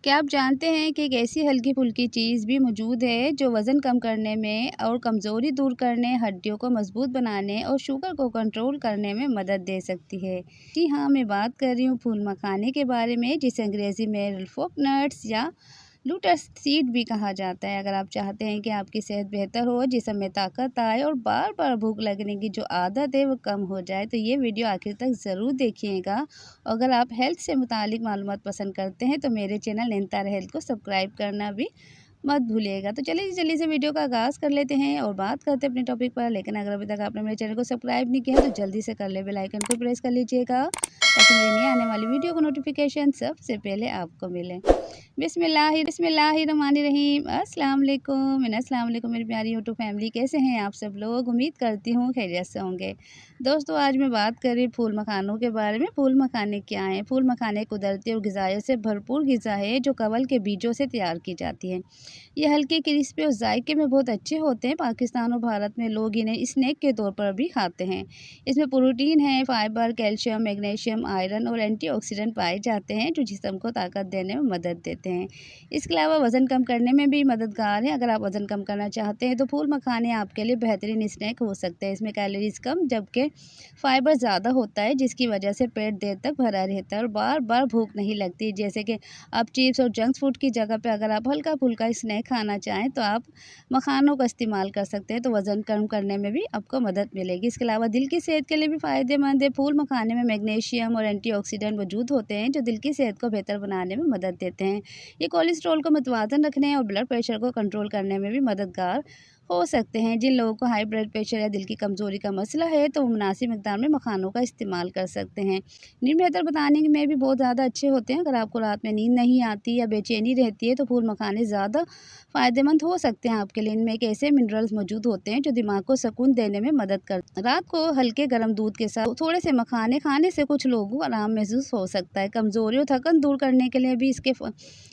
क्या आप जानते हैं कि एक ऐसी हल्की-फुल्की चीज़ भी मौजूद है जो वज़न कम करने में और कमज़ोरी दूर करने, हड्डियों को मज़बूत बनाने और शुगर को कंट्रोल करने में मदद दे सकती है? जी हाँ, मैं बात कर रही हूँ फूल मखाने के बारे में, जिसे अंग्रेज़ी में फोक नट्स या लोटस सीड भी कहा जाता है। अगर आप चाहते हैं कि आपकी सेहत बेहतर हो, जिस्म में ताकत आए और बार-बार भूख लगने की जो आदत है वो कम हो जाए, तो ये वीडियो आखिर तक ज़रूर देखिएगा। अगर आप हेल्थ से मुतालिक मालूमात पसंद करते हैं तो मेरे चैनल नैनतारा हेल्थ को सब्सक्राइब करना भी मत भूलिएगा। तो चलिए जल्दी से वीडियो का आगाज़ कर लेते हैं और बात करते हैं अपने टॉपिक पर। लेकिन अगर अभी तक आपने मेरे चैनल को सब्सक्राइब नहीं किया है तो जल्दी से कर ले, बेल आइकन को प्रेस कर लीजिएगा ताकि मेरी नई आने वाली वीडियो को नोटिफिकेशन सबसे पहले आपको मिले। बिस्मिल्लाहिर्रहमानिर्रहीम। अस्सलाम वालेकुम मेरी प्यारी यूट्यूब फैमिली, कैसे हैं आप सब लोग? उम्मीद करती हूँ खैरियत से होंगे। दोस्तों, आज मैं बात कर रही फूल मखानों के बारे में। फूल मखाने क्या हैं? फूल मखाने कुदरती और ग़िज़ाइयों से भरपूर ग़िज़ा है जो कवल के बीजों से तैयार की जाती है। ये हल्के, क्रिस्पी और जायके में बहुत अच्छे होते हैं। पाकिस्तान और भारत में लोग इन्हें स्नैक के तौर पर भी खाते हैं। इसमें प्रोटीन है, फाइबर, कैल्शियम, मैग्नीशियम, आयरन और एंटीऑक्सीडेंट पाए जाते हैं जो जिस्म को ताकत देने में मदद देते हैं। इसके अलावा वज़न कम करने में भी मददगार है। अगर आप वज़न कम करना चाहते हैं तो फूल मखाने आपके लिए बेहतरीन स्नैक हो सकते हैं। इसमें कैलोरीज़ कम जबकि फाइबर ज़्यादा होता है, जिसकी वजह से पेट देर तक भरा रहता है और बार-बार भूख नहीं लगती। जैसे कि आप चिप्स और जंक फूड की जगह पे अगर आप हल्का-फुल्का स्नैक खाना चाहें तो आप मखानों का इस्तेमाल कर सकते हैं, तो वज़न कम करने में भी आपको मदद मिलेगी। इसके अलावा दिल की सेहत के लिए भी फ़ायदेमंद है। फूल मखाने में मैग्नीशियम और एंटीऑक्सीडेंट मौजूद होते हैं जो दिल की सेहत को बेहतर बनाने में मदद देते हैं। ये कोलेस्ट्रॉल को मुतवाज़न रखने और ब्लड प्रेशर को कंट्रोल करने में भी मददगार हो सकते हैं। जिन लोगों को हाई ब्लड प्रेशर या दिल की कमज़ोरी का मसला है तो वो मुनासिब मिक़दार में मखानों का इस्तेमाल कर सकते हैं। नींद बेहतर बताने में भी बहुत ज़्यादा अच्छे होते हैं। अगर आपको रात में नींद नहीं आती या बेचैनी रहती है तो फूल मखाने ज़्यादा फ़ायदेमंद हो सकते हैं आपके लिए। इनमें एक ऐसे मिनरल्स मौजूद होते हैं जो दिमाग को सुकून देने में मदद करते हैं। रात को हल्के गर्म दूध के साथ थोड़े से मखाने खाने से कुछ लोगों को आराम महसूस हो सकता है। कमज़ोरी और थकन दूर करने के लिए भी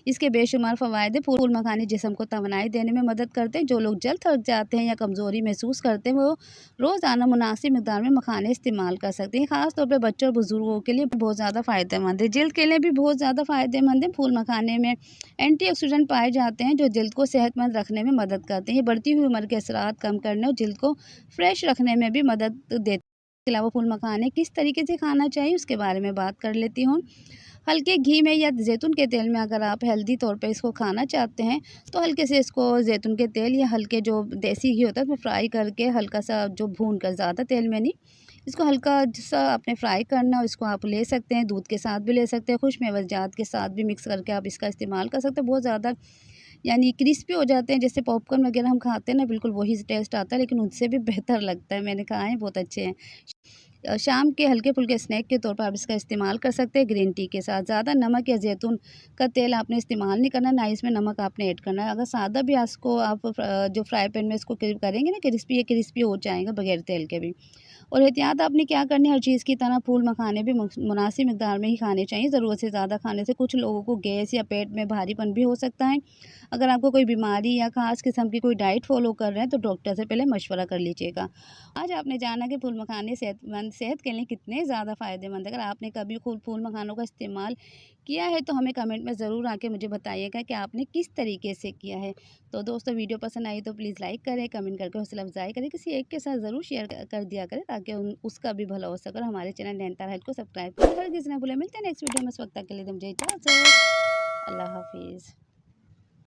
इसके बेशुमार फ़वाइद हैं। फूल मखाने जिस्म को तवानाई देने में मदद करते हैं। जो लोग जल्द थक जाते हैं या कमज़ोरी महसूस करते हैं वो रोज़ाना मुनासिब मिक़दार में मखाने इस्तेमाल कर सकते हैं। ख़ास तौर पे बच्चों और बुज़ुर्गों के लिए बहुत ज़्यादा फ़ायदेमंद है। जल्द के लिए भी बहुत ज़्यादा फ़ायदेमंद है। फूल मखाने में एंटीऑक्सीडेंट पाए जाते हैं जो जल्द को सेहतमंद रखने में मदद करते हैं। ये बढ़ती हुई उम्र के असरात कम करने और जल्द को फ्रेश रखने में भी मदद देते हैं। इसके अलावा फूल मखाने किस तरीके से खाना चाहिए उसके बारे में बात कर लेती हूँ। हल्के घी में या जैतून के तेल में अगर आप हेल्दी तौर पे इसको खाना चाहते हैं तो हल्के से इसको जैतून के तेल या हल्के जो देसी घी होता है उसमें फ्राई करके हल्का सा जो भून कर, ज़्यादा तेल में नहीं, इसको हल्का सा आपने फ्राई करना और इसको आप ले सकते हैं। दूध के साथ भी ले सकते हैं, खुशमेवजात के साथ भी मिक्स करके आप इसका इस्तेमाल कर सकते हैं। बहुत ज़्यादा यानी क्रिस्पी हो जाते हैं, जैसे पॉपकॉर्न वगैरह हम खाते हैं ना, बिल्कुल वही टेस्ट आता है, लेकिन उनसे भी बेहतर लगता है। मैंने कहा है बहुत अच्छे हैं। शाम के हल्के-फुल्के स्नैक के तौर पर आप इसका इस्तेमाल कर सकते हैं ग्रीन टी के साथ। ज़्यादा नमक या जैतून का तेल आपने इस्तेमाल नहीं करना, ना इसमें नमक आपने ऐड करना है। अगर सादा भी इसको आप जो फ्राई पैन में इसको करेंगे ना क्रिस्पी, ये क्रिस्पी हो जाएगा बगैर तेल के भी। और एहतियात आपने क्या करनी है, हर चीज़ की तरह फूल मखाने भी मुनासिब मिक़दार में ही खाने चाहिए। ज़रूरत से ज़्यादा खाने से कुछ लोगों को गैस या पेट में भारीपन भी हो सकता है। अगर आपको कोई बीमारी या ख़ास किस्म की कोई डाइट फ़ॉलो कर रहे हैं तो डॉक्टर से पहले मशवरा कर लीजिएगा। आज आपने जाना कि फूल मखाने सेहत के लिए कितने ज़्यादा फ़ायदेमंद है। अगर आपने कभी फूल मखानों का इस्तेमाल किया है तो हमें कमेंट में ज़रूर आके मुझे बताइएगा कि आपने किस तरीके से किया है। तो दोस्तों, वीडियो पसंद आई तो प्लीज़ लाइक करें, कमेंट करके हौसला अफ़ज़ाई करें। किसी एक के साथ ज़रूर शेयर कर दिया करें ताकि उसका भी भला हो सके। और हमारे चैनल नैनतारा हेल्थ को सब्सक्राइब करें। हर किसी ने भूले। मिलते हैं नेक्स्ट वीडियो में। उस वक्त तक के लिए मुझे इजाज़त। अल्लाह हाफ़िज़।